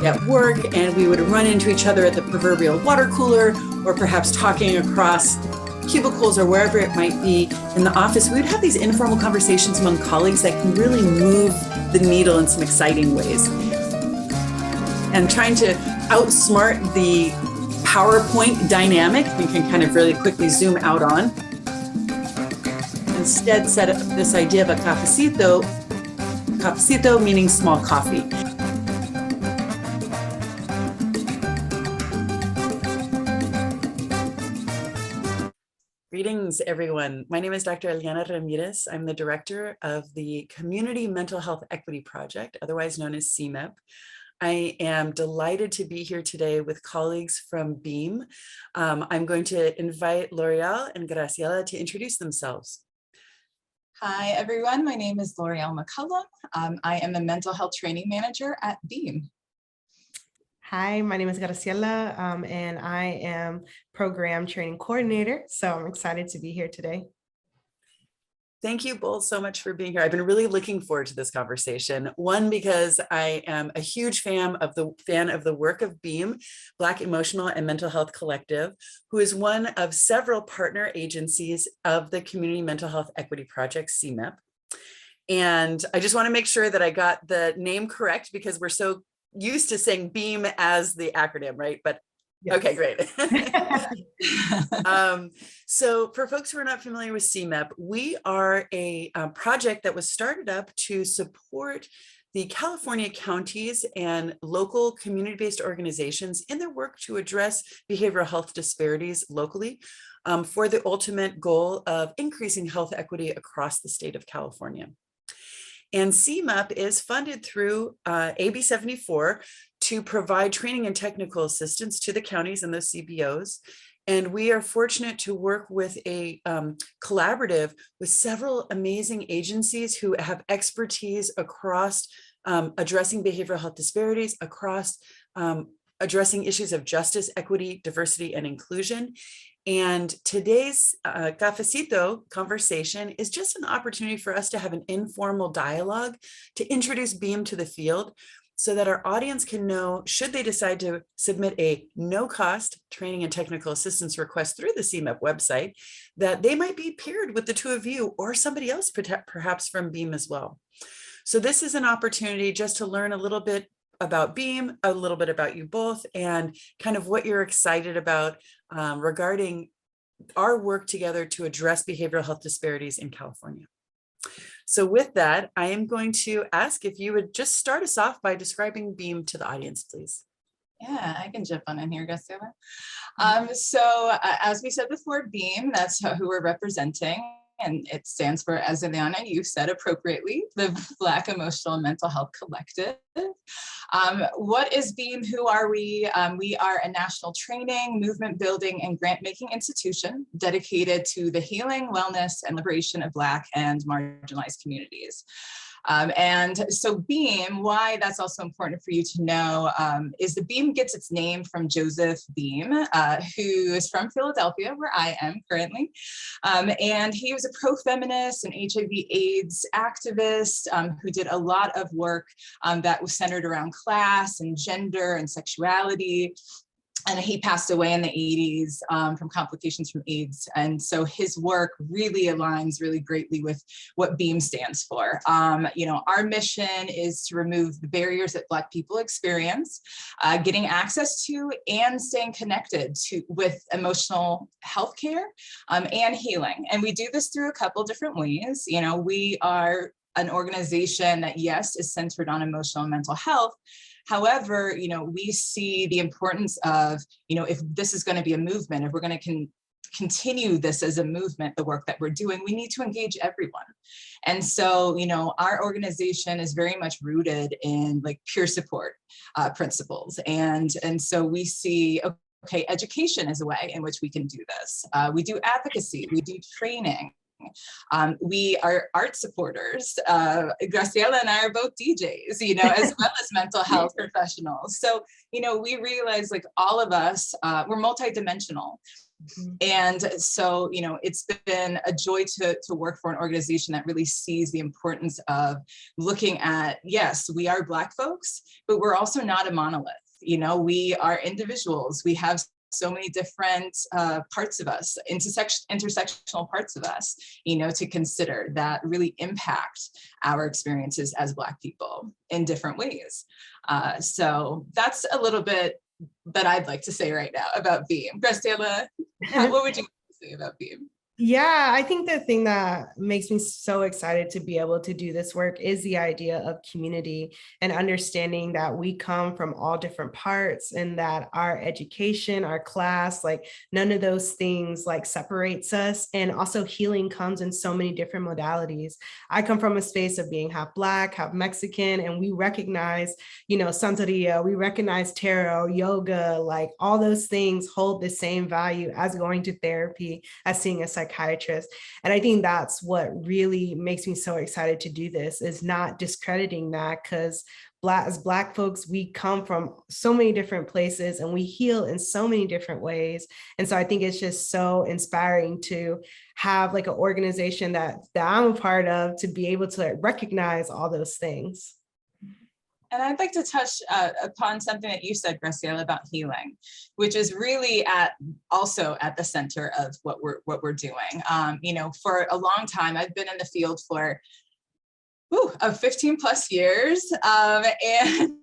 at work, and we would run into each other at the proverbial water cooler, or perhaps talking across cubicles or wherever it might be in the office. We would have these informal conversations among colleagues that can really move the needle in some exciting ways. And trying to outsmart the PowerPoint dynamic, we can kind of really quickly zoom out on. Instead, set up this idea of a cafecito meaning small coffee. Greetings, everyone. My name is Dr. Eliana Ramirez. I'm the director of the Community Mental Health Equity Project, otherwise known as CMEP. I am delighted to be here today with colleagues from BEAM. I'm going to invite L'Oreal and Graciela to introduce themselves. Hi, everyone. My name is L'Oreal McCullum. I am the mental health training manager at BEAM. Hi, my name is Graciela, and I am program training coordinator. So I'm excited to be here today. Thank you both so much for being here. I've been really looking forward to this conversation. One, because I am a huge fan of the work of BEAM, Black Emotional and Mental Health Collective, who is one of several partner agencies of the Community Mental Health Equity Project, CMEP. And I just want to make sure that I got the name correct, because we're so used to saying BEAM as the acronym, right? But yes. Okay, great. So for folks who are not familiar with CMEP, we are a project that was started up to support the California counties and local community-based organizations in their work to address behavioral health disparities locally, for the ultimate goal of increasing health equity across the state of California. And CMEP is funded through AB 74 to provide training and technical assistance to the counties and those CBOs. And we are fortunate to work with a collaborative with several amazing agencies who have expertise across addressing behavioral health disparities, across addressing issues of justice, equity, diversity, and inclusion. And today's cafecito conversation is just an opportunity for us to have an informal dialogue to introduce BEAM to the field, so that our audience can know, should they decide to submit a no-cost training and technical assistance request through the CMEP website, that they might be paired with the two of you or somebody else, perhaps from BEAM as well. So this is an opportunity just to learn a little bit about BEAM, a little bit about you both, and kind of what you're excited about regarding our work together to address behavioral health disparities in California. So with that, I am going to ask if you would just start us off by describing BEAM to the audience, please. Yeah, I can jump on in here, Graciela. So as we said before, BEAM, that's who we're representing. And it stands for, as Eliana, you said appropriately, the Black Emotional and Mental Health Collective. What is BEAM? Who are we? We are a national training, movement building, and grant making institution dedicated to the healing, wellness, and liberation of Black and marginalized communities. And so BEAM, why that's also important for you to know, is the BEAM gets its name from Joseph Beam, who is from Philadelphia, where I am currently. And he was a pro-feminist and HIV/AIDS activist who did a lot of work that was centered around class and gender and sexuality. And he passed away in the 80s from complications from AIDS. And so his work really aligns really greatly with what BEAM stands for. You know, our mission is to remove the barriers that Black people experience, getting access to and staying connected with emotional health care and healing. And we do this through a couple different ways. You know, we are an organization that, yes, is centered on emotional and mental health. However, you know, we see the importance of, you know, if this is going to be a movement, if we're going to continue this as a movement, the work that we're doing, we need to engage everyone. And so, you know, our organization is very much rooted in like peer support principles. And so we see, okay, education is a way in which we can do this. We do advocacy, we do training. We are art supporters. Graciela and I are both DJs, you know, as well as mental health professionals. So, you know, we realize like all of us, we're multidimensional. Mhm. And so, it's been a joy to work for an organization that really sees the importance of looking at, yes, we are Black folks, but we're also not a monolith. We are individuals. We have so many different parts of us, intersectional parts of us, to consider that really impact our experiences as Black people in different ways. So that's a little bit that I'd like to say right now about Beam. Graciela, what would you say about Beam? Yeah, I think the thing that makes me so excited to be able to do this work is the idea of community and understanding that we come from all different parts and that our education, our class, like none of those things like separates us. And also healing comes in so many different modalities. I come from a space of being half Black, half Mexican, and we recognize, Santeria, we recognize tarot, yoga, like all those things hold the same value as going to therapy, as seeing a psychiatrist. And I think that's what really makes me so excited to do this, is not discrediting that, because as Black folks, we come from so many different places and we heal in so many different ways. And so I think it's just so inspiring to have like an organization that I'm a part of, to be able to recognize all those things. And I'd like to touch upon something that you said, Graciela, about healing, which is really also at the center of what we're doing. For a long time, I've been in the field for 15 plus years, and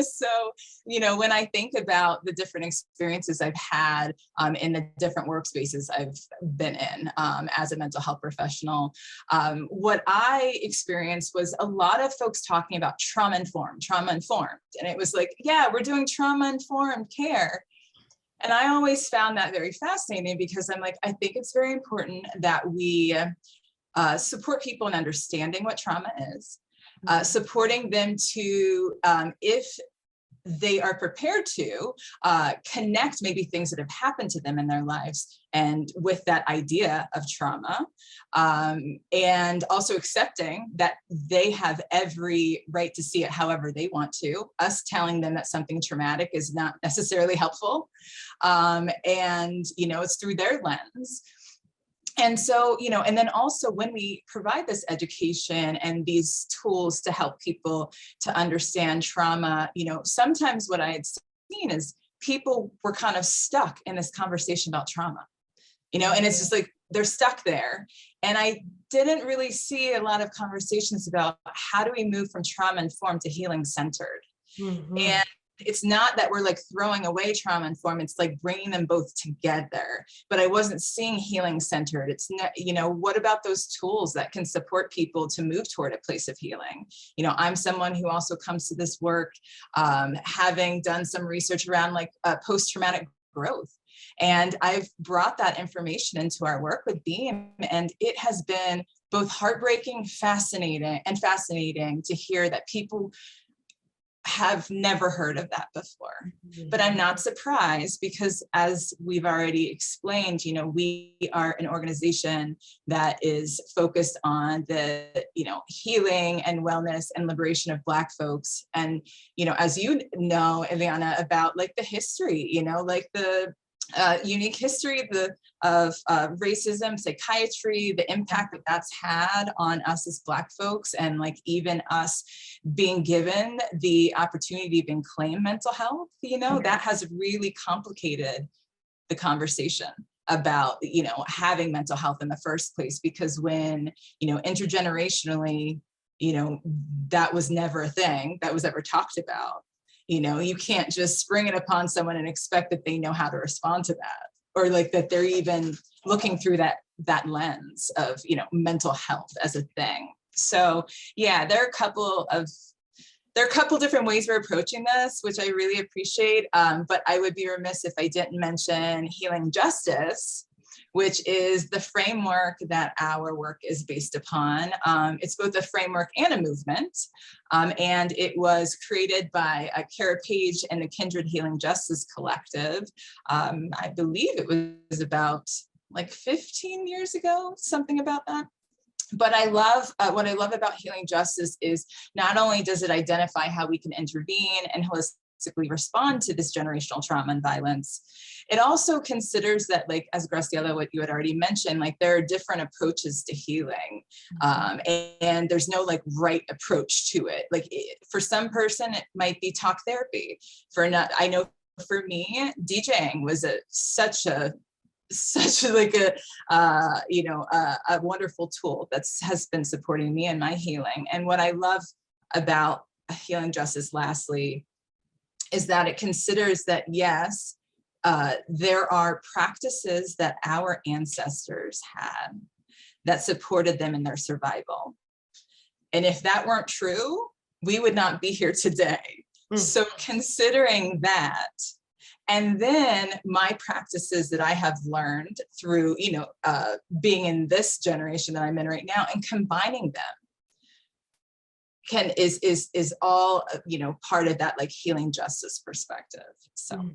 so, when I think about the different experiences I've had in the different workspaces I've been in as a mental health professional, what I experienced was a lot of folks talking about trauma-informed. And it was like, yeah, we're doing trauma-informed care. And I always found that very fascinating, because I'm like, I think it's very important that we support people in understanding what trauma is. Supporting them to, if they are prepared to, connect maybe things that have happened to them in their lives and with that idea of trauma, and also accepting that they have every right to see it however they want to. Us telling them that something traumatic is not necessarily helpful, and it's through their lens. And so, and then also when we provide this education and these tools to help people to understand trauma, sometimes what I had seen is people were kind of stuck in this conversation about trauma, and it's just like, they're stuck there. And I didn't really see a lot of conversations about how do we move from trauma-informed to healing-centered. Mm-hmm. And it's not that we're like throwing away trauma-informed, it's like bringing them both together. But I wasn't seeing healing-centered. It's not, what about those tools that can support people to move toward a place of healing? I'm someone who also comes to this work having done some research around like post-traumatic growth. And I've brought that information into our work with Beam, and it has been both heartbreaking, fascinating to hear that people have never heard of that before. But I'm not surprised, because as we've already explained, we are an organization that is focused on the, healing and wellness and liberation of Black folks. And, as you know, Ileana, about like the history, like the unique history of racism, psychiatry, the impact that that's had on us as Black folks, and like even us being given the opportunity to even claim mental health, that has really complicated the conversation about, having mental health in the first place. Because when, intergenerationally, that was never a thing that was ever talked about. You can't just spring it upon someone and expect that they know how to respond to that, or like that they're even looking through that lens of, mental health as a thing. So yeah, there are a couple different ways we're approaching this, which I really appreciate. But I would be remiss if I didn't mention Healing Justice, which is the framework that our work is based upon. It's both a framework and a movement. And it was created by Kara Page and the Kindred Healing Justice Collective. I believe it was about like 15 years ago, something about that. But I love, what I love about Healing Justice is not only does it identify how we can intervene and holistically holistically respond to this generational trauma and violence. It also considers that, like, as Graciela, what you had already mentioned, like there are different approaches to healing, and there's no like right approach to it. Like for some person, it might be talk therapy. I know for me, DJing was such a wonderful tool that has been supporting me in my healing. And what I love about Healing Justice, lastly, is that it considers that, yes, there are practices that our ancestors had that supported them in their survival. And if that weren't true, we would not be here today. So considering that, and then my practices that I have learned through, being in this generation that I'm in right now, and combining them is all, part of that like healing justice perspective. So.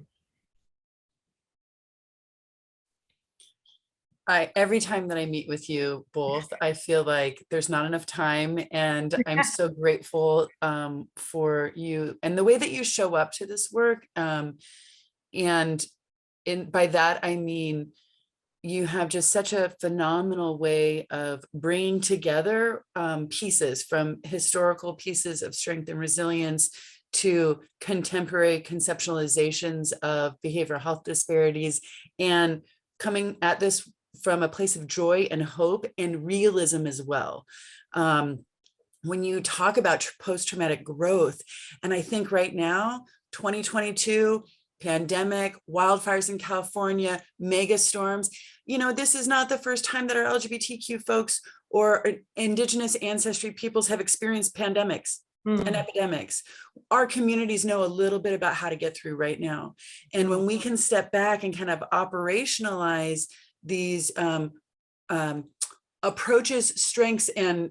Every time that I meet with you both, I feel like there's not enough time, and I'm so grateful for you and the way that you show up to this work. And by that, I mean, you have just such a phenomenal way of bringing together pieces, from historical pieces of strength and resilience to contemporary conceptualizations of behavioral health disparities, and coming at this from a place of joy and hope and realism as well. When you talk about post-traumatic growth, and I think right now, 2022, pandemic, wildfires in California, mega storms, this is not the first time that our LGBTQ folks or Indigenous ancestry peoples have experienced pandemics and epidemics. Our communities know a little bit about how to get through right now. And when we can step back and kind of operationalize these approaches, strengths, and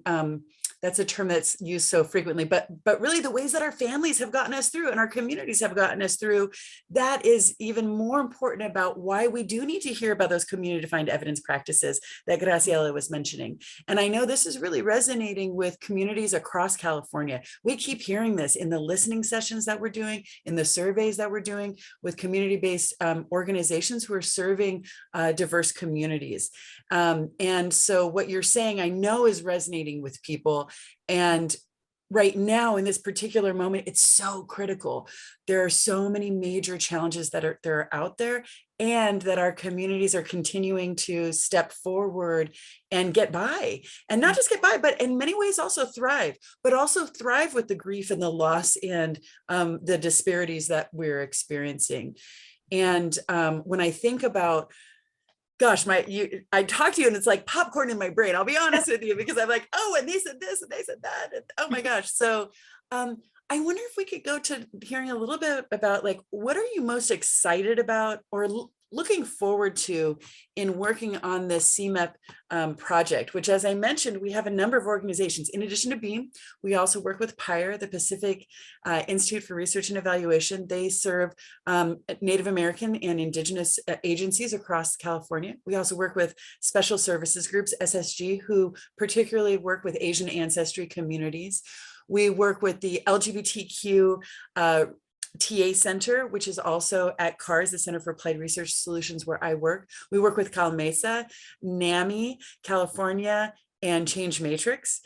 that's a term that's used so frequently, but really the ways that our families have gotten us through and our communities have gotten us through, that is even more important about why we do need to hear about those community-defined evidence practices that Graciela was mentioning. And I know this is really resonating with communities across California. We keep hearing this in the listening sessions that we're doing, in the surveys that we're doing with community-based organizations who are serving diverse communities. And so what you're saying, I know, is resonating with people. And right now, in this particular moment, it's so critical. There are so many major challenges that are out there, and that our communities are continuing to step forward and get by, and not just get by, but in many ways also thrive, but also thrive with the grief and the loss and the disparities that we're experiencing. And when I think about, gosh, I talk to you and it's like popcorn in my brain. I'll be honest with you, because I'm like, oh, and they said this and they said that. And oh my gosh. So I wonder if we could go to hearing a little bit about, like, what are you most excited about or looking forward to in working on this CMEP project, which, as I mentioned, we have a number of organizations. In addition to BEAM, we also work with PIRE, the Pacific Institute for Research and Evaluation. They serve Native American and Indigenous agencies across California. We also work with Special Services Groups, SSG, who particularly work with Asian ancestry communities. We work with the LGBTQ TA Center, which is also at CARS, the Center for Applied Research Solutions, where I work. We work with Cal Mesa, NAMI, California, and Change Matrix.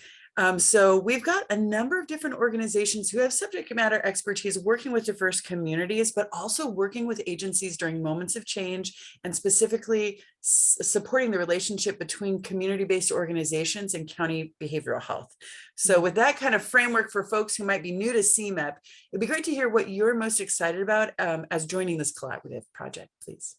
So we've got a number of different organizations who have subject matter expertise working with diverse communities, but also working with agencies during moments of change, and specifically supporting the relationship between community-based organizations and county behavioral health. So with that kind of framework for folks who might be new to CMEP, it'd be great to hear what you're most excited about as joining this collaborative project, please.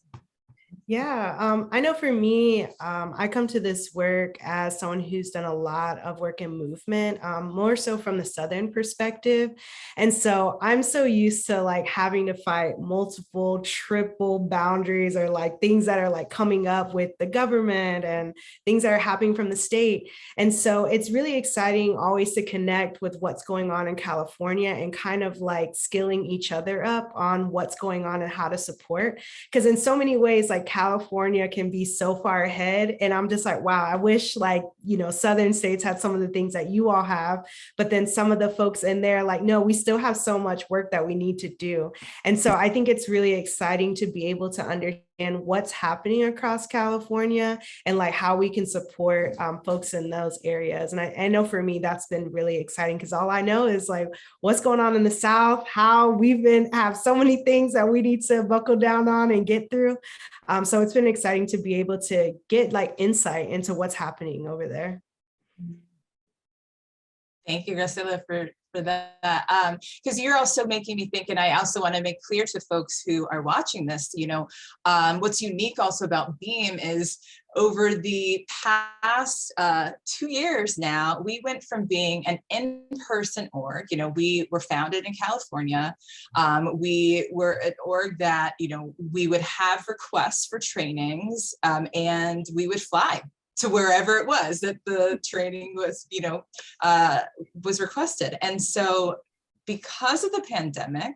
Yeah, I know for me, I come to this work as someone who's done a lot of work in movement, more so from the Southern perspective. And so I'm so used to like having to fight multiple, triple boundaries, or like things that are like coming up with the government and things that are happening from the state. And so it's really exciting always to connect with what's going on in California and kind of like skilling each other up on what's going on and how to support. Because in so many ways, like California can be so far ahead. And I'm just like, wow, I wish like, Southern states had some of the things that you all have, but then some of the folks in there, like, no, we still have so much work that we need to do. And so I think it's really exciting to be able to understand what's happening across California and like how we can support folks in those areas. And I know for me, that's been really exciting because all I know is like what's going on in the South, how we've have so many things that we need to buckle down on and get through. So it's been exciting to be able to get like insight into what's happening over there. Thank you, Graciela, for that. Because you're also making me think, and I also want to make clear to folks who are watching this, what's unique also about Beam is over the past 2 years now, we went from being an in-person org, we were founded in California. We were an org that, we would have requests for trainings and we would fly to wherever it was that the training was, was requested. And so because of the pandemic,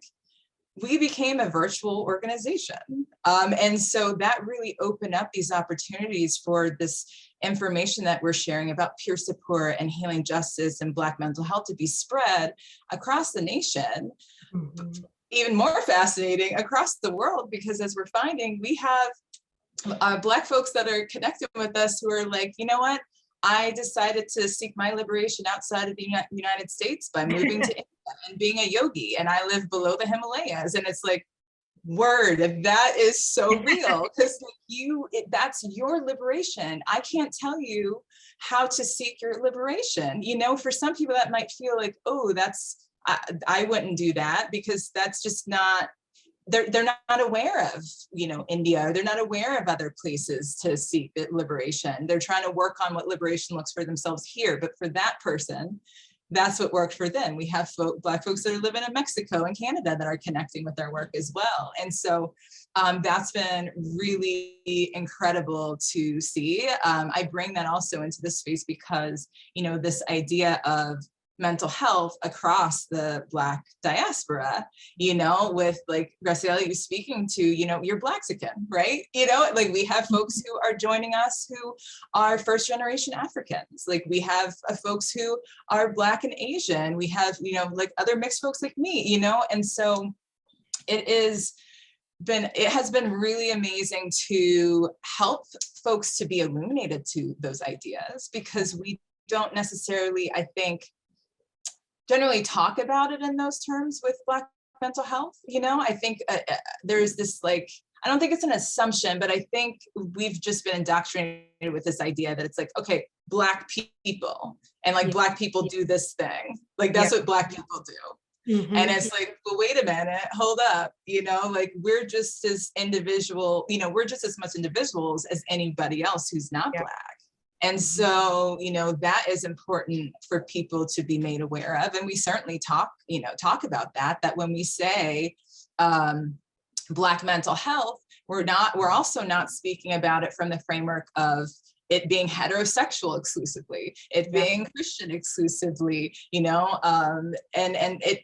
we became a virtual organization. And so that really opened up these opportunities for this information that we're sharing about peer support and healing justice and Black mental health to be spread across the nation. Mm-hmm. Even more fascinating across the world, because as we're finding, we have Black folks that are connected with us who are like, you know what? I decided to seek my liberation outside of the United States by moving to India and being a yogi, and I live below the Himalayas. And it's like, word, that is so real, because that's your liberation. I can't tell you how to seek your liberation. For some people that might feel like, oh, I wouldn't do that, because that's just not, they're not aware of, India, or they're not aware of other places to seek liberation. They're trying to work on what liberation looks for themselves here. But for that person, that's what worked for them. We have Black folks that are living in Mexico and Canada that are connecting with our work as well. And so that's been really incredible to see. I bring that also into this space because, this idea of mental health across the Black diaspora, with like Graciela, you speaking to, you're Blaxican, right? Like we have folks who are joining us who are first generation Africans. Like we have folks who are Black and Asian. We have, like other mixed folks like me, and so it has been really amazing to help folks to be illuminated to those ideas, because we don't necessarily, I think, generally talk about it in those terms with Black mental health. I think there's this like, I don't think it's an assumption, but I think we've just been indoctrinated with this idea that it's like, okay, Black people and like Black people do this thing. Like that's what Black people do. Mm-hmm. And it's like, well, wait a minute, hold up, like we're just as individual, we're just as much individuals as anybody else who's not Black. And so, that is important for people to be made aware of. And we certainly talk about that when we say Black mental health, we're also not speaking about it from the framework of it being heterosexual exclusively, it being Christian exclusively, and it,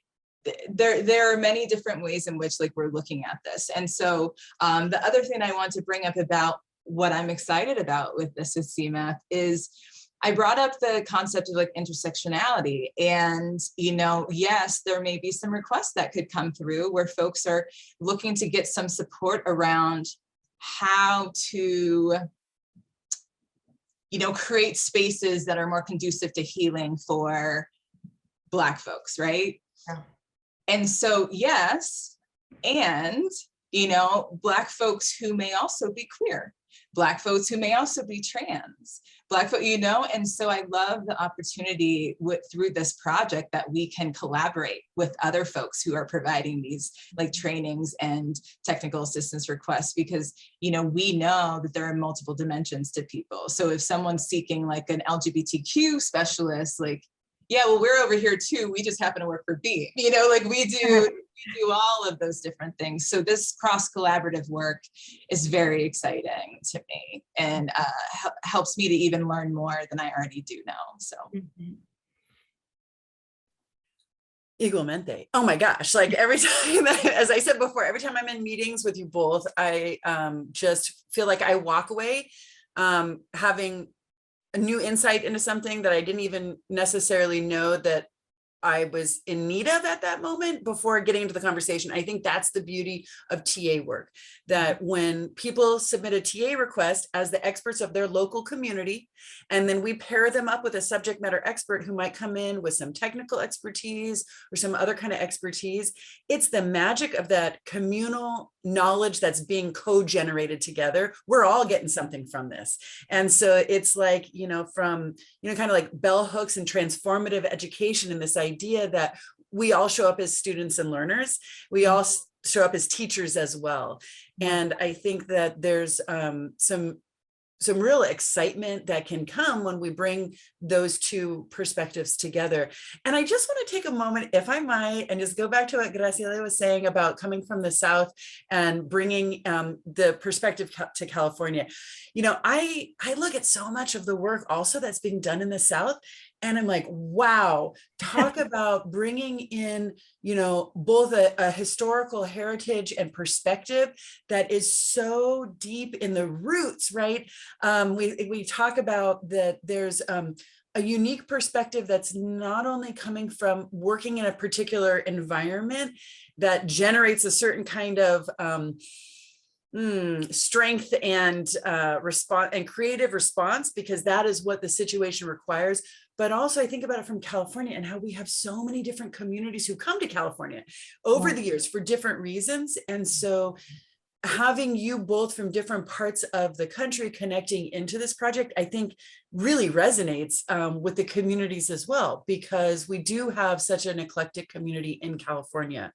there are many different ways in which like we're looking at this. And so the other thing I want to bring up about what I'm excited about with this with CMAP is I brought up the concept of like intersectionality, and yes, there may be some requests that could come through where folks are looking to get some support around how to create spaces that are more conducive to healing for Black folks, right? Yeah. And so yes, and Black folks who may also be queer, Black folks who may also be trans, Black folks, and so I love the opportunity through this project that we can collaborate with other folks who are providing these like trainings and technical assistance requests, because, we know that there are multiple dimensions to people. So if someone's seeking like an LGBTQ specialist, like, yeah, well, we're over here too. We just happen to work for Beam, like we do all of those different things. So this cross-collaborative work is very exciting to me, and helps me to even learn more than I already do know. So. Igualmente. Oh my gosh. Like every time, as I said before, every time I'm in meetings with you both, I just feel like I walk away having a new insight into something that I didn't even necessarily know that I was in need of at that moment before getting into the conversation. I think that's the beauty of TA work, that when people submit a TA request as the experts of their local community, and then we pair them up with a subject matter expert who might come in with some technical expertise or some other kind of expertise, it's the magic of that communal knowledge that's being co-generated together. We're all getting something from this. And so it's like, from, kind of like bell hooks and transformative education, and this idea that we all show up as students and learners. We all show up as teachers as well. And I think that there's some real excitement that can come when we bring those two perspectives together. And I just want to take a moment, if I might, and just go back to what Graciela was saying about coming from the South and bringing the perspective to California. I look at so much of the work also that's being done in the South, and I'm like, wow, talk about bringing in, both a historical heritage and perspective that is so deep in the roots, right? We talk about that there's a unique perspective that's not only coming from working in a particular environment that generates a certain kind of strength and response and creative response, because that is what the situation requires. But also I think about it from California and how we have so many different communities who come to California over the years for different reasons. And so having you both from different parts of the country connecting into this project, I think really resonates with the communities as well, because we do have such an eclectic community in California.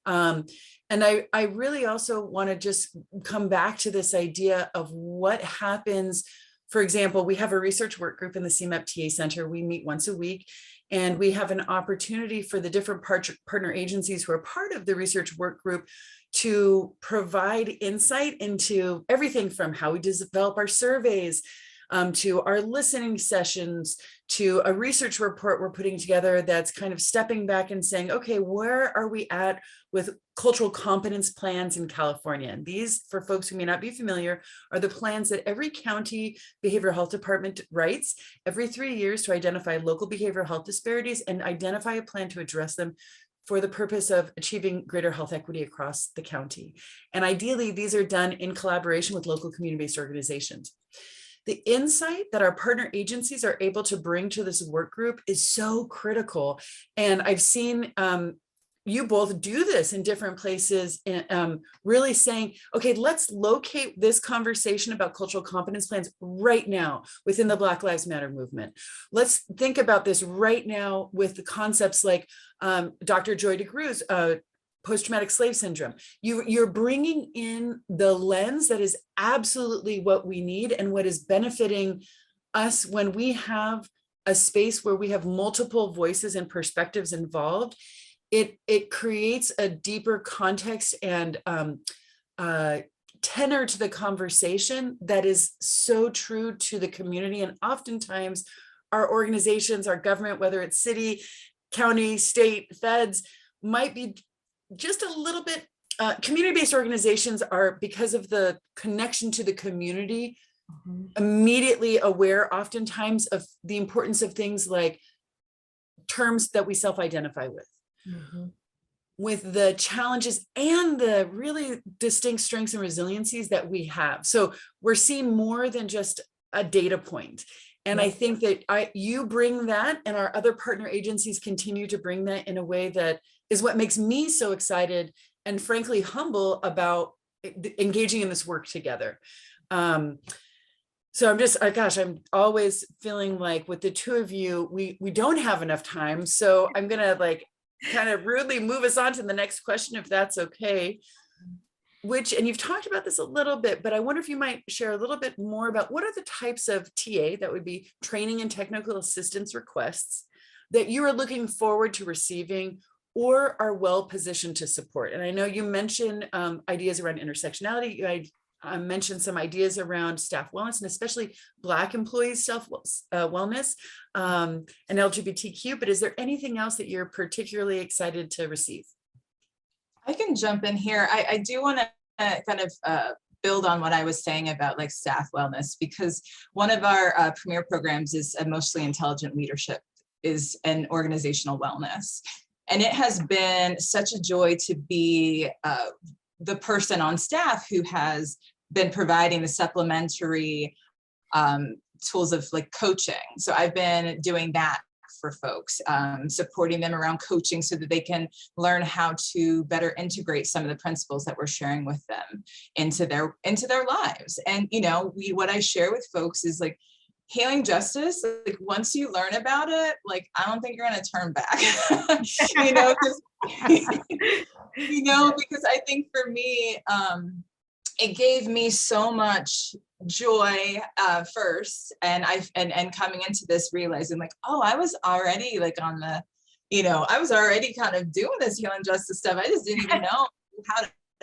And I really also want to just come back to this idea of what happens. For example, we have a research work group in the CMEP TA Center. We meet once a week, and we have an opportunity for the different partner agencies who are part of the research work group to provide insight into everything from how we develop our surveys, to our listening sessions, to a research report we're putting together that's kind of stepping back and saying, okay, where are we at with cultural competence plans in California? And these, for folks who may not be familiar, are the plans that every county behavioral health department writes every 3 years to identify local behavioral health disparities and identify a plan to address them for the purpose of achieving greater health equity across the county. And ideally, these are done in collaboration with local community-based organizations. The insight that our partner agencies are able to bring to this work group is so critical. And I've seen you both do this in different places, really saying, okay, let's locate this conversation about cultural competence plans right now within the Black Lives Matter movement. Let's think about this right now with the concepts like Dr. Joy DeGruz's post-traumatic slave syndrome. You're bringing in the lens that is absolutely what we need and what is benefiting us when we have a space where we have multiple voices and perspectives involved. It creates a deeper context and tenor to the conversation that is so true to the community. And oftentimes our organizations, our government, whether it's city, county, state, feds, might be just a little bit, community-based organizations are, because of the connection to the community, immediately aware oftentimes of the importance of things like terms that we self-identify with the challenges and the really distinct strengths and resiliencies that we have. So we're seeing more than just a data point. And I think that you bring that, and our other partner agencies continue to bring that in a way that is what makes me so excited and frankly humble about engaging in this work together. So I'm just, gosh, I'm always feeling like with the two of you, we don't have enough time. So I'm gonna kind of rudely move us on to the next question, if that's okay. And you've talked about this a little bit, but I wonder if you might share a little bit more about what are the types of TA, that would be training and technical assistance requests, that you are looking forward to receiving or are well positioned to support. And I know you mentioned ideas around intersectionality. mentioned some ideas around staff wellness and especially Black employees' self wellness and LGBTQ, but is there anything else that you're particularly excited to receive? I can jump in here. I do want to kind of build on what I was saying about like staff wellness, because one of our premier programs is Emotionally Intelligent Leadership, is an organizational wellness. And it has been such a joy to be the person on staff who has been providing the supplementary tools of like coaching. So I've been doing that for folks, supporting them around coaching so that they can learn how to better integrate some of the principles that we're sharing with them into their lives. And what I share with folks is like, healing justice, like once you learn about it, like I don't think you're going to turn back. Because I think for me, it gave me so much joy first, and coming into this realizing like, oh, I was already like on the, I was already kind of doing this healing justice stuff. I just didn't even know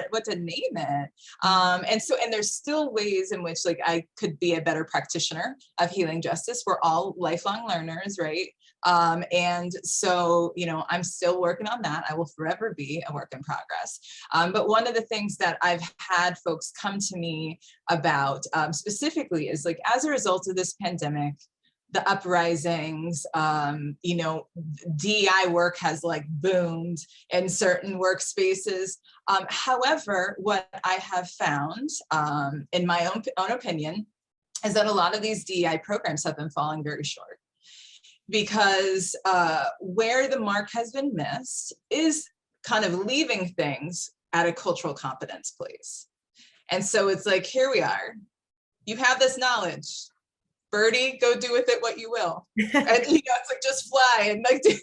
what to name it. And there's still ways in which like I could be a better practitioner of healing justice. We're all lifelong learners, right? And so, I'm still working on that. I will forever be a work in progress. But one of the things that I've had folks come to me about specifically is like, as a result of this pandemic, the uprisings, DEI work has like boomed in certain workspaces. However, what I have found, in my own opinion, is that a lot of these DEI programs have been falling very short, because where the mark has been missed is kind of leaving things at a cultural competence place. And so it's like, here we are, you have this knowledge, birdie, go do with it what you will. And it's like, just fly and like do,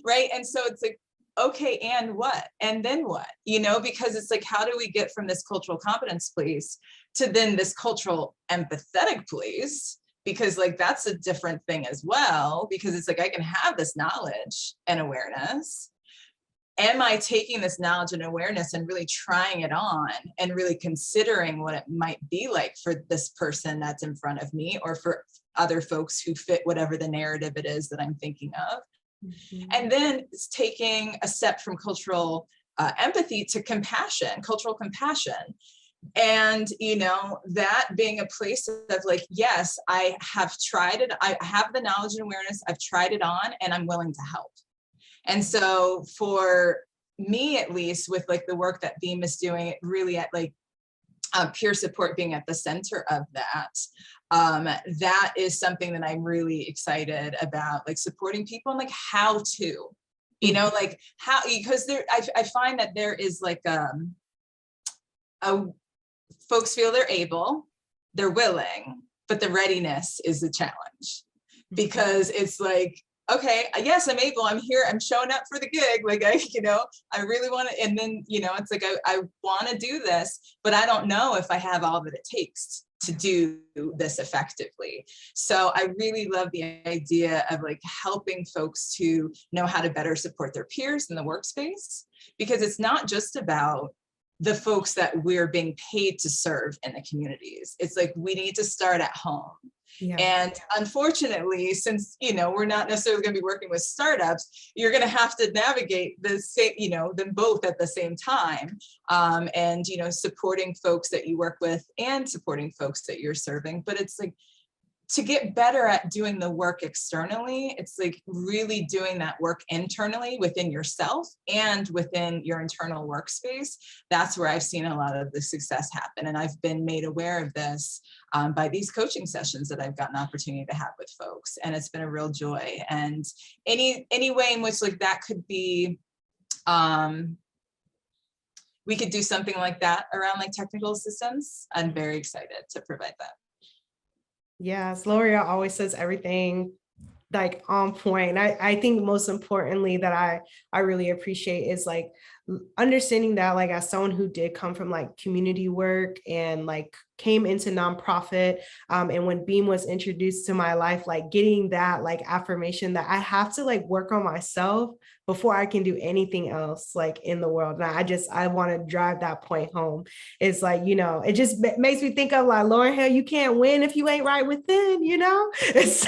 right? And so it's like, okay, and what? And then what? Because it's like, how do we get from this cultural competence place to then this cultural empathetic place? Because like, that's a different thing as well, because it's like, I can have this knowledge and awareness. Am I taking this knowledge and awareness and really trying it on and really considering what it might be like for this person that's in front of me, or for other folks who fit whatever the narrative it is that I'm thinking of? Mm-hmm. And then it's taking a step from cultural empathy to compassion, cultural compassion. And, that being a place of like, yes, I have tried it. I have the knowledge and awareness. I've tried it on and I'm willing to help. And so for me, at least with like the work that Beam is doing, really at like peer support being at the center of that, that is something that I'm really excited about, like supporting people and like how to, like how, because I find that there is like folks feel they're able, they're willing, but the readiness is the challenge, because it's like, okay, yes, I'm able, I'm here, I'm showing up for the gig. Like, I really want to, and then, it's like, I want to do this, but I don't know if I have all that it takes to do this effectively. So I really love the idea of like helping folks to know how to better support their peers in the workspace, because it's not just about the folks that we're being paid to serve in the communities. It's like, we need to start at home. Yeah. And unfortunately, since, we're not necessarily going to be working with startups, you're going to have to navigate the same, them both at the same time. And, supporting folks that you work with and supporting folks that you're serving. But it's like, to get better at doing the work externally, it's like really doing that work internally within yourself and within your internal workspace. That's where I've seen a lot of the success happen. And I've been made aware of this by these coaching sessions that I've gotten an opportunity to have with folks. And it's been a real joy. And any way in which like that could be, we could do something like that around like technical systems, I'm very excited to provide that. Yes, L'Oreal always says everything like on point. I think most importantly that I really appreciate is like understanding that, like, as someone who did come from like community work and like came into nonprofit, and when Beam was introduced to my life, like getting that like affirmation that I have to like work on myself before I can do anything else like in the world. And I want to drive that point home. It's like, you know, it just makes me think of like Lauryn Hill, you can't win if you ain't right within, you know? It's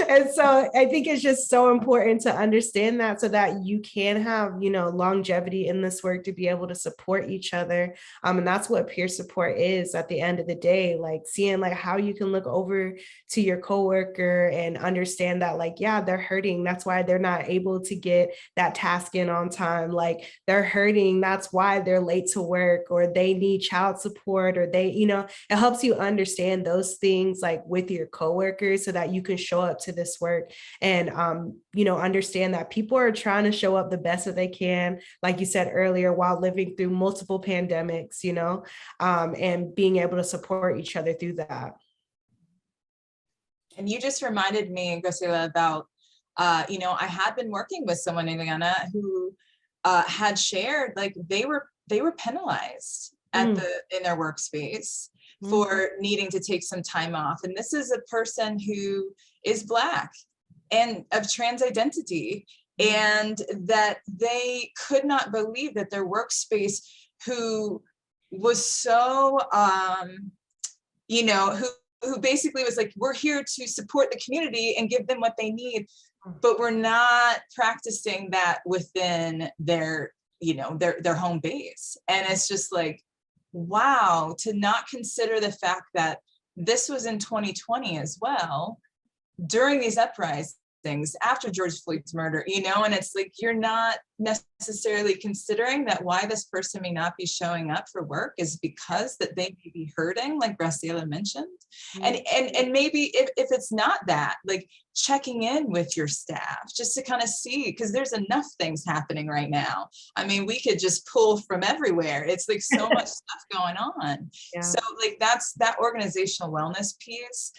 and so I think it's just so important to understand that so that you can have, you know, longevity in this work to be able to support each other. And that's what peer support is at the end of the day, like seeing like how you can look over to your coworker and understand that like, yeah, they're hurting. That's why they're not able to get that task in on time. Like they're hurting. That's why they're late to work, or they need child support, or they, you know, it helps you understand those things like with your coworkers so that you can show up to this work and, you know, understand that people are trying to show up the best that they can, like you said earlier, while living through multiple pandemics, you know, and being able to support each other through that. And you just reminded me, Graciela, about, you know, I had been working with someone in Atlanta who had shared like they were penalized at in their workspace for needing to take some time off. And this is a person who is Black and of trans identity, and that they could not believe that their workspace, who was so, you know, who basically was like, we're here to support the community and give them what they need, but we're not practicing that within their, you know, their home base. And it's just like, wow, to not consider the fact that this was in 2020 as well, during these uprisings after George Floyd's murder, you know, and it's like, you're not necessarily considering that why this person may not be showing up for work is because that they may be hurting, like Graciela mentioned. And maybe if it's not that, like checking in with your staff just to kind of see, because there's enough things happening right now. I mean, we could just pull from everywhere. It's like so much stuff going on. Yeah. So like that organizational wellness piece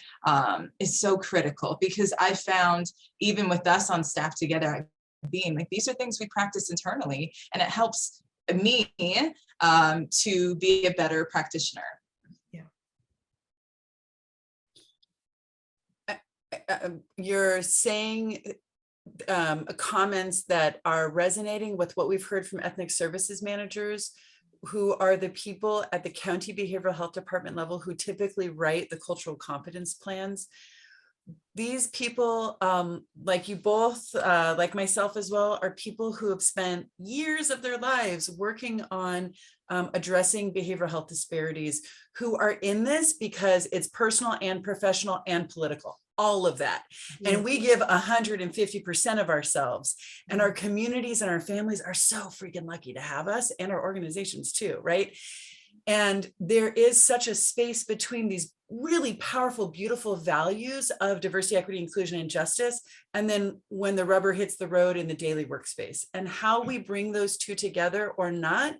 is so critical, because I found even with us on staff together, Beam, like these are things we practice internally, and it helps me to be a better practitioner. You're saying comments that are resonating with what we've heard from ethnic services managers, who are the people at the county behavioral health department level who typically write the cultural competence plans. These people, like you both, like myself as well, are people who have spent years of their lives working on addressing behavioral health disparities, who are in this because it's personal and professional and political, all of that. And we give 150% of ourselves, and our communities and our families are so freaking lucky to have us, and our organizations too, right? And there is such a space between these really powerful, beautiful values of diversity, equity, inclusion, and justice, and then when the rubber hits the road in the daily workspace. And how we bring those two together or not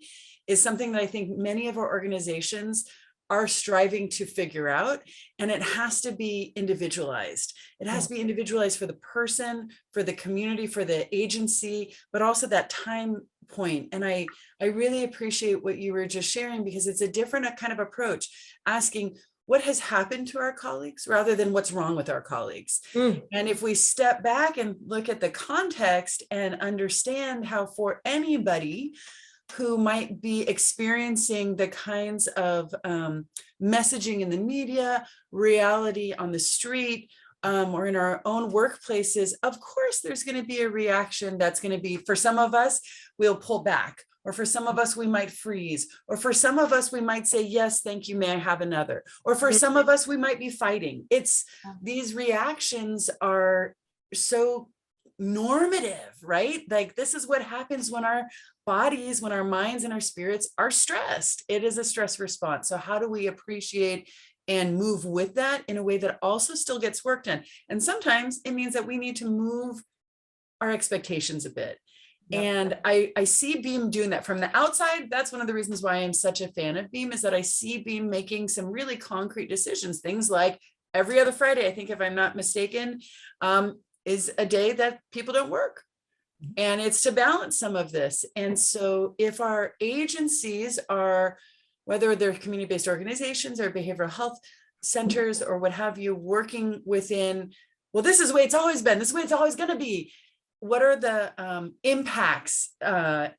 is something that I think many of our organizations are striving to figure out. And it has to be individualized. It has to be individualized for the person, for the community, for the agency, but also that time point. And I really appreciate what you were just sharing, because it's a different kind of approach, asking what has happened to our colleagues rather than what's wrong with our colleagues. And if we step back and look at the context and understand how for anybody who might be experiencing the kinds of messaging in the media, reality on the street, or in our own workplaces, of course, there's going to be a reaction that's going to be, for some of us, we'll pull back, or for some of us, we might freeze, or for some of us, we might say, yes, thank you, may I have another? Or for some of us, we might be fighting. It's, these reactions are so normative, right? Like this is what happens when our bodies, when our minds and our spirits are stressed. It is a stress response. So how do we appreciate and move with that in a way that also still gets work done? And sometimes it means that we need to move our expectations a bit. Yep. And I see Beam doing that from the outside. That's one of the reasons why I'm such a fan of Beam, is that I see Beam making some really concrete decisions. Things like every other Friday, I think if I'm not mistaken, is a day that people don't work. And it's to balance some of this. And so if our agencies are, whether they're community-based organizations or behavioral health centers or what have you, working within, well, this is the way it's always been, this is the way it's always going to be. What are the impacts,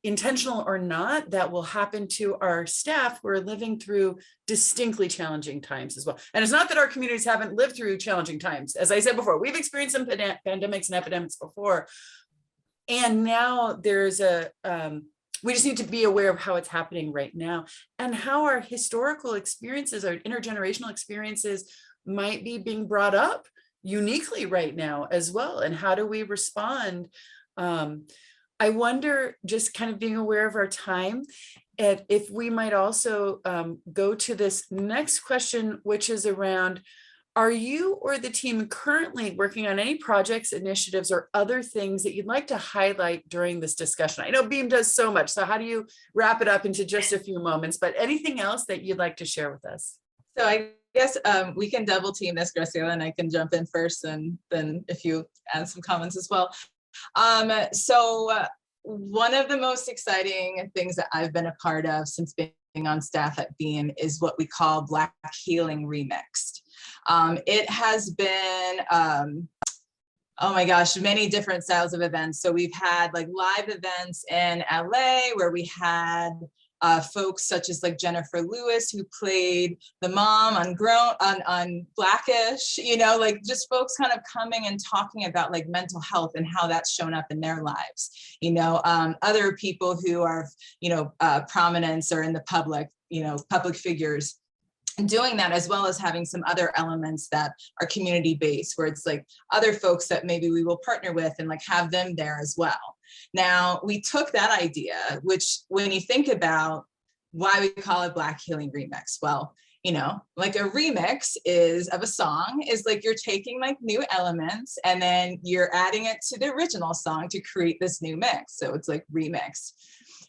intentional or not, that will happen to our staff who are living through distinctly challenging times as well? And it's not that our communities haven't lived through challenging times. As I said before, we've experienced some pandemics and epidemics before. And now there's we just need to be aware of how it's happening right now and how our historical experiences, our intergenerational experiences might be being brought up uniquely right now as well. And how do we respond? I wonder, just kind of being aware of our time, and if we might also go to this next question, which is around, are you or the team currently working on any projects, initiatives, or other things that you'd like to highlight during this discussion? I know Beam does so much, so how do you wrap it up into just a few moments, but anything else that you'd like to share with us? So I guess we can double team this, Graciela, and I can jump in first, and then if you add some comments as well. One of the most exciting things that I've been a part of since being on staff at Beam is what we call Black Healing Remixed. It has been, oh my gosh, many different styles of events. So we've had like live events in LA where we had folks such as like Jennifer Lewis, who played the mom on Blackish, you know, like just folks kind of coming and talking about like mental health and how that's shown up in their lives. You know, other people who are, you know, prominence or in the public, you know, public figures, and doing that, as well as having some other elements that are community based, where it's like other folks that maybe we will partner with and like have them there as well. Now, we took that idea, which when you think about why we call it Black Healing Remix, well, you know, like a remix is of a song is like you're taking like new elements and then you're adding it to the original song to create this new mix. So it's like remix.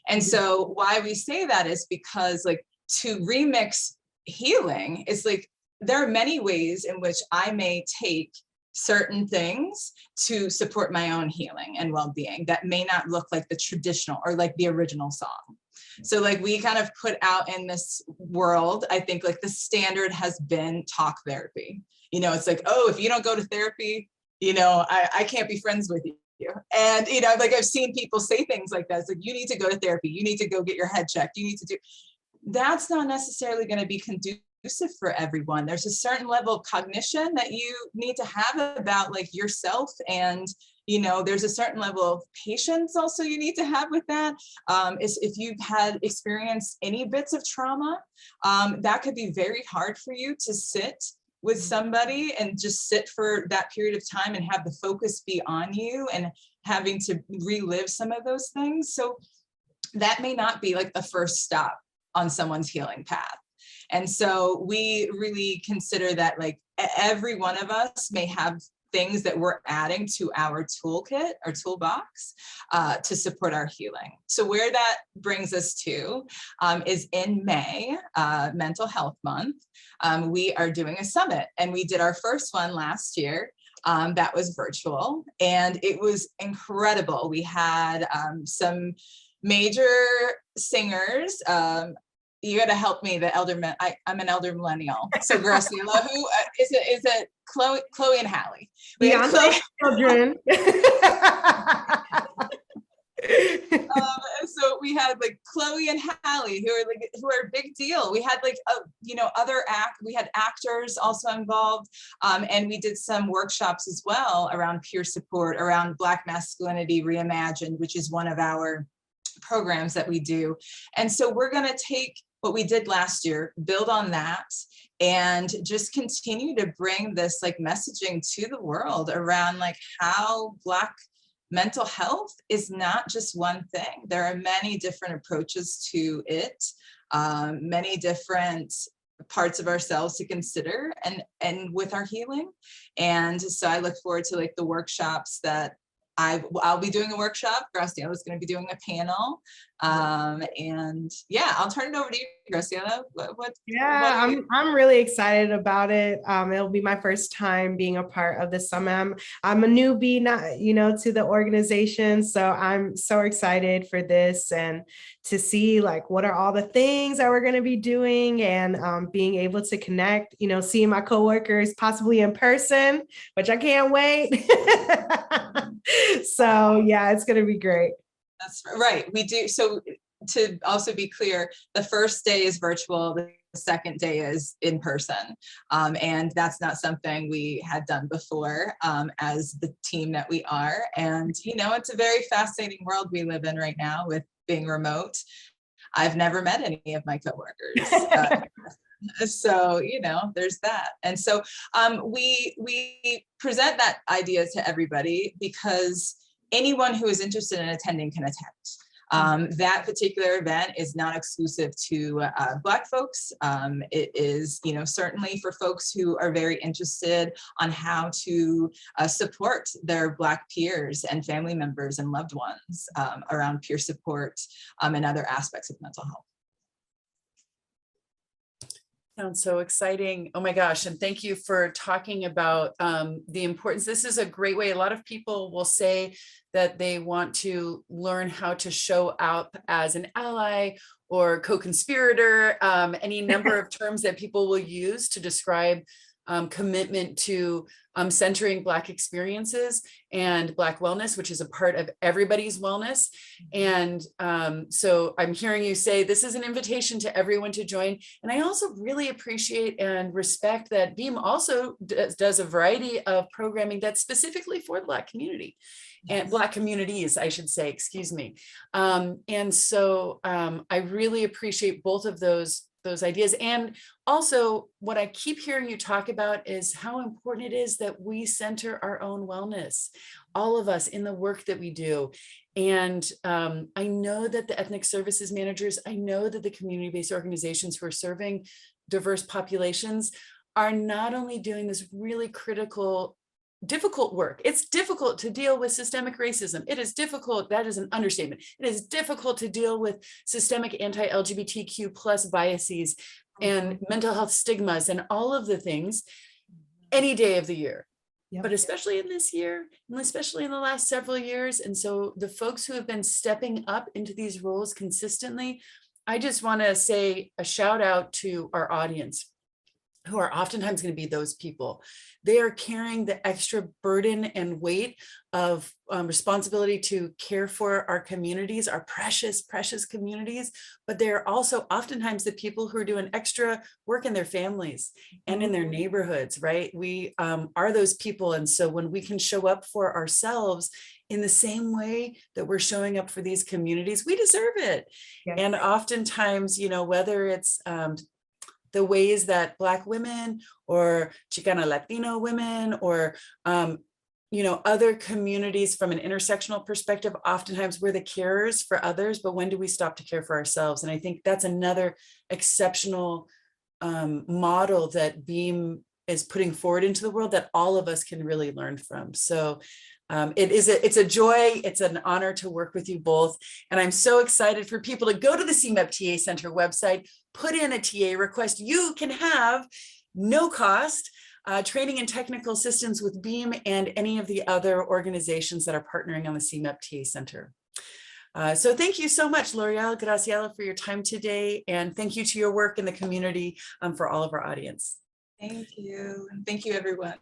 And so why we say that is because like to remix healing is like, there are many ways in which I may take certain things to support my own healing and well-being that may not look like the traditional or like the original song. So like we kind of put out in this world, I think like the standard has been talk therapy. You know, it's like, oh, if you don't go to therapy, you know, I can't be friends with you. And, you know, like I've seen people say things like that. It's like, you need to go to therapy. You need to go get your head checked. You need to do, that's not necessarily going to be conducive for everyone. There's a certain level of cognition that you need to have about like yourself, and you know, there's a certain level of patience also you need to have with that. Is if you've had experienced any bits of trauma, that could be very hard for you to sit with somebody and just sit for that period of time and have the focus be on you and having to relive some of those things. So that may not be like the first stop on someone's healing path. And so we really consider that like every one of us may have things that we're adding to our toolkit or toolbox to support our healing. So where that brings us to is in May, Mental Health Month, we are doing a summit, and we did our first one last year. That was virtual, and it was incredible. We had some major singers. You got to help me, the elder. I'm an elder millennial. So Graciela, who is it? Chloe and Hallie. Beyonce children. So we had like Chloe and Hallie, who are a big deal. We had like we had actors also involved, and we did some workshops as well around peer support, around Black masculinity reimagined, which is one of our programs that we do. And so we're going to take what we did last year, build on that, and just continue to bring this like messaging to the world around like how Black mental health is not just one thing. There are many different approaches to it, many different parts of ourselves to consider and with our healing. And so I look forward to like the workshops that I'll be doing a workshop. Graciela is going to be doing a panel. And yeah, I'll turn it over to you, Graciela. Yeah, I'm really excited about it. It'll be my first time being a part of the summit. I'm a newbie, not, to the organization. So I'm so excited for this and to see like what are all the things that we're going to be doing and being able to connect, seeing my coworkers possibly in person, which I can't wait. So yeah, it's going to be great. That's right. We do. So to also be clear, the first day is virtual. The second day is in person. And that's not something we had done before as the team that we are. And, it's a very fascinating world we live in right now with being remote. I've never met any of my coworkers. So, there's that. And so we present that idea to everybody because anyone who is interested in attending can attend. That particular event is not exclusive to Black folks. It is, certainly for folks who are very interested on how to support their Black peers and family members and loved ones around peer support and other aspects of mental health. Sounds so exciting. Oh my gosh. And thank you for talking about the importance. This is a great way. A lot of people will say that they want to learn how to show up as an ally or co-conspirator, any number of terms that people will use to describe commitment to centering Black experiences and Black wellness, which is a part of everybody's wellness. And so I'm hearing you say this is an invitation to everyone to join. And I also really appreciate and respect that Beam also does a variety of programming that's specifically for the Black community. And Black communities, I should say, excuse me. And so I really appreciate both of those ideas. And also what I keep hearing you talk about is how important it is that we center our own wellness, all of us in the work that we do. And I know that the ethnic services managers, I know that the community-based organizations who are serving diverse populations are not only doing this really critical difficult work. It's difficult to deal with systemic racism. It is difficult, that is an understatement. It is difficult to deal with systemic anti-LGBTQ plus biases and mental health stigmas and all of the things any day of the year. Yep. But especially in this year, and especially in the last several years. And so the folks who have been stepping up into these roles consistently, I just want to say a shout out to our audience, who are oftentimes going to be those people. They are carrying the extra burden and weight of responsibility to care for our communities, our precious, precious communities, but they're also oftentimes the people who are doing extra work in their families and in their neighborhoods, right? We are those people. And so when we can show up for ourselves in the same way that we're showing up for these communities, we deserve it. Yes. And oftentimes, whether it's the ways that Black women or Chicana Latino women or, other communities from an intersectional perspective, oftentimes we're the carers for others, but when do we stop to care for ourselves? And I think that's another exceptional model that Beam is putting forward into the world that all of us can really learn from. So it's a joy, it's an honor to work with you both. And I'm so excited for people to go to the CMEP TA Center website, put in a TA request. You can have no cost training and technical assistance with Beam and any of the other organizations that are partnering on the CMEP TA Center. So thank you so much, L'Oreal, Graciela, for your time today. And thank you to your work in the community for all of our audience. Thank you. And thank you, everyone.